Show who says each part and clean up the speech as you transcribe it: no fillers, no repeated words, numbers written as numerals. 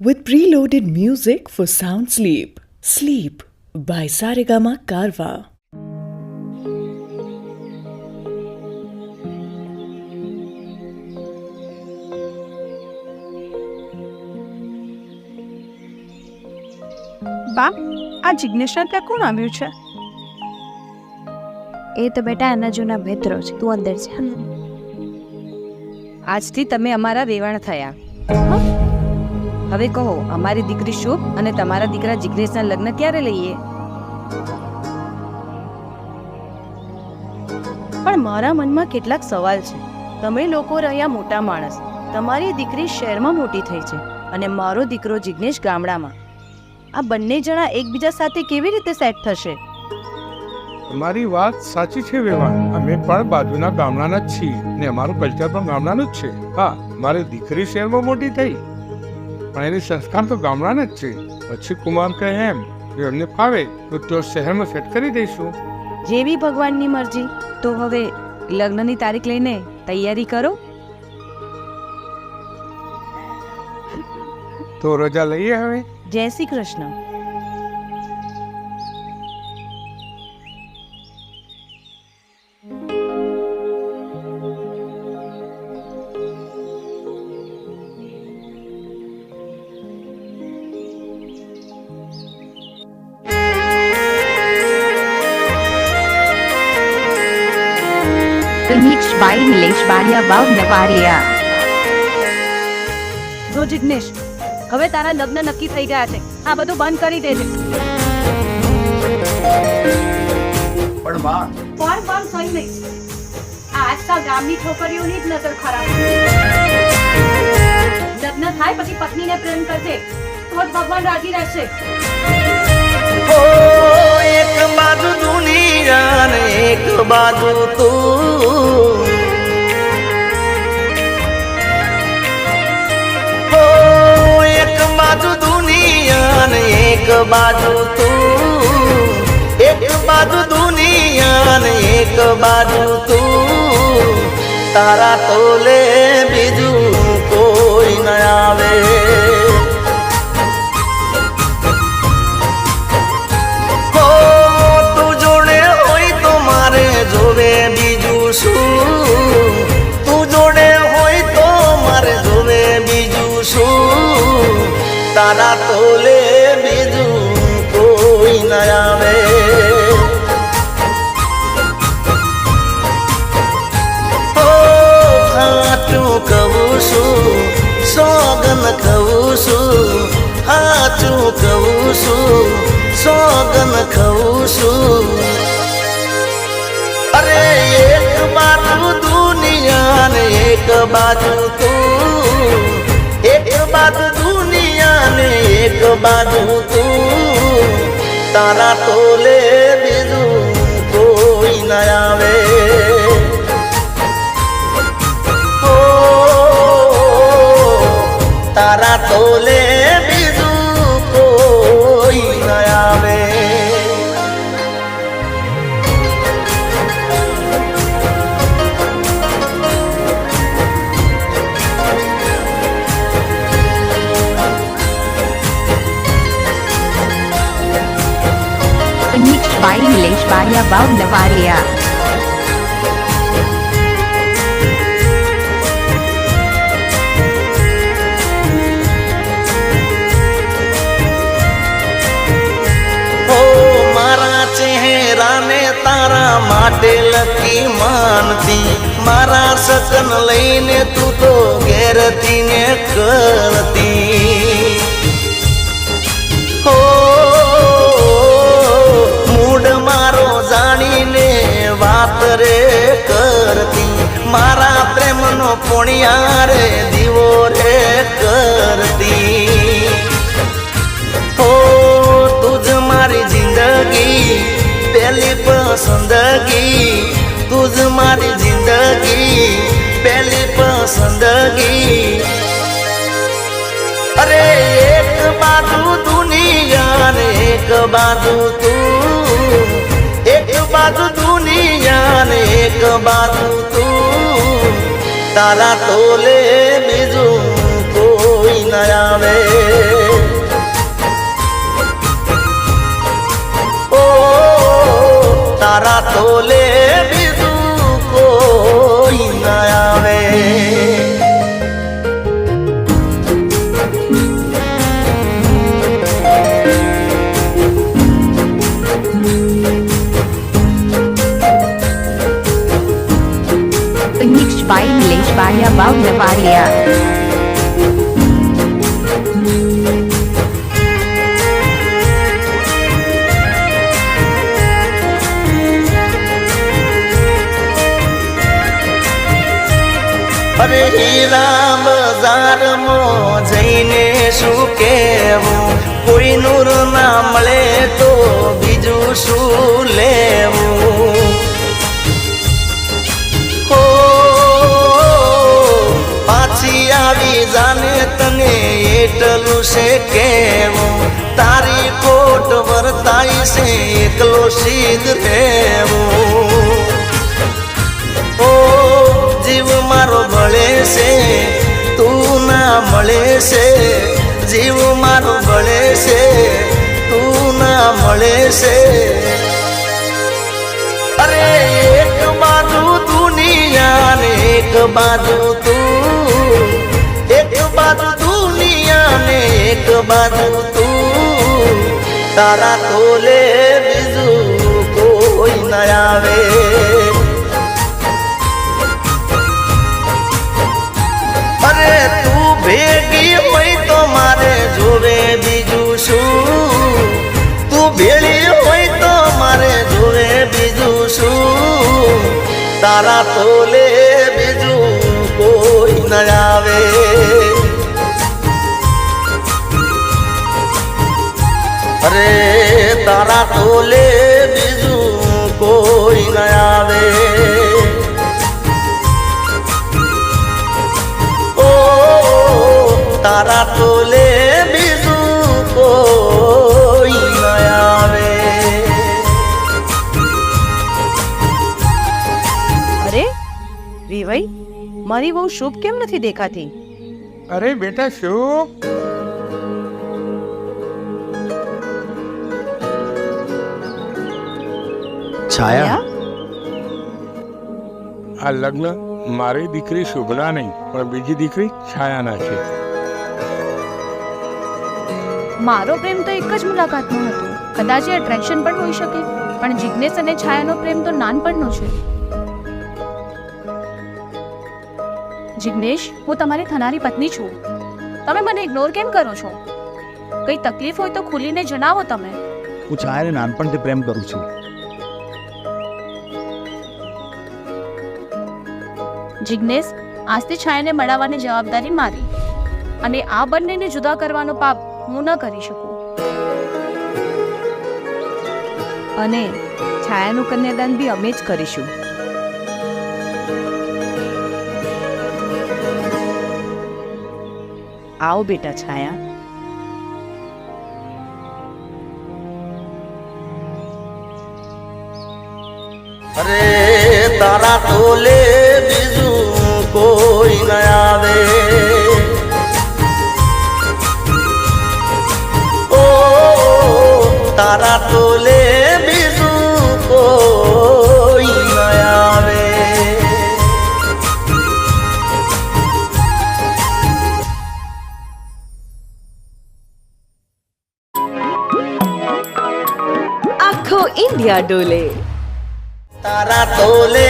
Speaker 1: with preloaded music for sound sleep. Sleep by Saregama Karwa.
Speaker 2: બા, આ જિજ્ઞેશના ત્યાં કોણ આવ્યું છે?
Speaker 3: એ તો બેટા એના જૂના મિત્રો છે. તું અંદર છે.
Speaker 4: આજથી તમે અમારા વેવાણ થયા. હવે કહો, અમારી દીકરી શુભ અને તમારા દીકરા જિગ્નેશના લગ્ન ક્યારે લઈએ?
Speaker 2: પણ મારા મનમાં કેટલાક સવાલ છે. તમે લોકો રહ્યા મોટા માણસ, તમારી દીકરી શહેરમાં મોટી થઈ છે અને મારો દીકરો જિગ્નેશ ગામડામાં. આ બંને જણા એકબીજા સાથે કેવી રીતે સેટ થશે?
Speaker 5: તમારી વાત સાચી છે વેવાણ. અમે પણ બાજુના ગામડાના જ છીએ ને અમારું કલ્ચર પણ ગામડાનું જ છે. હા, મારી દીકરી શહેરમાં મોટી થઈ પણ એની સંસ્કાર તો ગામડાના જ છે. પછી કુમાર કહે એમ કે એમને ફાવે તો તેઓ શહેરમાં સેટ કરી દઈશું.
Speaker 2: જેવી ભગવાનની મરજી.
Speaker 4: તો હવે લગ્નની તારીખ લઈને તૈયારી કરો.
Speaker 5: તો રજા લઈએ હવે.
Speaker 2: જય Shri Krishna.
Speaker 3: Remixed by Nilesh Baria Vav Navaria.
Speaker 4: જો જિગ્નેશ, હવે તારા લગ્ન નક્કી થઈ ગયા છે. આ બધું બંધ કરી દેજે.
Speaker 6: પણ માં
Speaker 4: કોણ બંધ થઈ નહીં? આ આજકાલ ગામની છોકરીઓની જ નજર ખરાબ. લગ્ન થાય પછી પત્નીને પ્રેમ કરજે તો જ ભગવાન રાજી રહેશે.
Speaker 6: એક બાજુ દુનિયા ને એક બાજુ તું. એક બાજુ દુનિયા ને એક બાજુ તું. એક બાજુ દુનિયા ને એક બાજુ તું. તારા તોલે બીજું કોઈ ન આવે. જોવે બીજું શું? તું જોડે હોય તો મારે જોવે બીજું શું? તારા તોલે બીજું કોઈ ન આવે. સાચું કહું છું, સોગન કહું છું. સાચું કહું છું, સોગન કહું છું. અરે એક બાજુ દુનિયા ને એક બાજુ તું. એક બાજુ દુનિયા ને એક બાજુ તું. તારા તોલે બીજું કોઈ ન આવે. તારા તોલે બીજું કોઈ ન આવે.
Speaker 3: Remixed by Nilesh Baria Vav Navaria.
Speaker 6: મારા ચહેરાને તારા માટે લકી માનતી. મારા સકન લઈને તું તો ઘેરતી ને કરતી. મૂડ મારો જાણીને વાત રે કરતી. મારા પ્રેમનો પોણિયા રે દીવો રે કરતી. તુજ મારી જિંદગી પહેલી પસંદગી. તુજ મારી જિંદગી પહેલી પસંદગી. અરે એક બાજુ દુનિયા ને એક બાજુ તું. એક બાજુ દુનિયા ને એક બાજુ તું. તારા તોલે બીજું કોઈ ન આવે.
Speaker 3: નવારિયા.
Speaker 6: અરે હીરા બજારમાં જઈને શું કહેવું, કોઈ નૂર ના મળે તો બીજું શું લેવું. હો પાછી આવી જાને તને એટલું છે કહેવું, તારી કોટ વર્તાય છે એકલો સીધ રહેવું. ઓ જીવ મારો બળે છે તું ના મળે છે, જીવ મારો બળે છે તું ના મળે છે. અરે એક બાજુ દુનિયા ને એક બાજુ તું, એક બાજુ દુનિયા ને એક બાજુ તું, તારા તોલે બીજું કોઈ ન આવે. અરે તું ભેગી હોય તો મારે જોવે બીજું શું, તું ભેળી હોય તો મારે જોવે બીજું શું, તારા તોલે બીજું કોઈ ન આવે. અરે તારા તોલે બીજું કોઈ ન આવે. તારા તોલે બીજું કોઈ ન આવે.
Speaker 2: અરે વિવઈ, મારી બહુ શુભ કેમ નથી દેખાતી?
Speaker 5: અરે બેટા શું?
Speaker 7: છાયા,
Speaker 5: આ લગ્ન મારી દીકરી શુભના નહીં પણ બીજી દીકરી છાયાના છે.
Speaker 8: મારો પ્રેમ તો એક જ મુલાકાતનો હતો. કદાચ એ એટ્રેક્શન પણ હોઈ શકે, પણ જિજ્ઞેશ અને છાયાનો પ્રેમ તો નાનપણનો છે. જિજ્ઞેશ, હું તમારી થનારી પત્ની છું. તમે મને ઇગ્નોર કેમ કરો છો? કઈ તકલીફ હોય તો ખુલીને જણાવો તમે.
Speaker 7: હું છાયાને નાનપણથી પ્રેમ કરું છું.
Speaker 8: જિજ્ઞેશ, આજથી છાયાને મળાવવાની જવાબદારી મારી, અને આ બંનેને જુદા કરવાનો પાપ હું ન કરી શકું.
Speaker 4: અને છાયાનું કન્યાદાન બી અમે જ કરીશું.
Speaker 2: આવો બેટા છાયા.
Speaker 6: અરે તારા તોલે બીજું કોઈ ન આવે. ઓ તારા તોલે બીજું કોઈ ન આવે.
Speaker 1: આખો ઇન્ડિયા ડોલે.
Speaker 6: તારા તોલે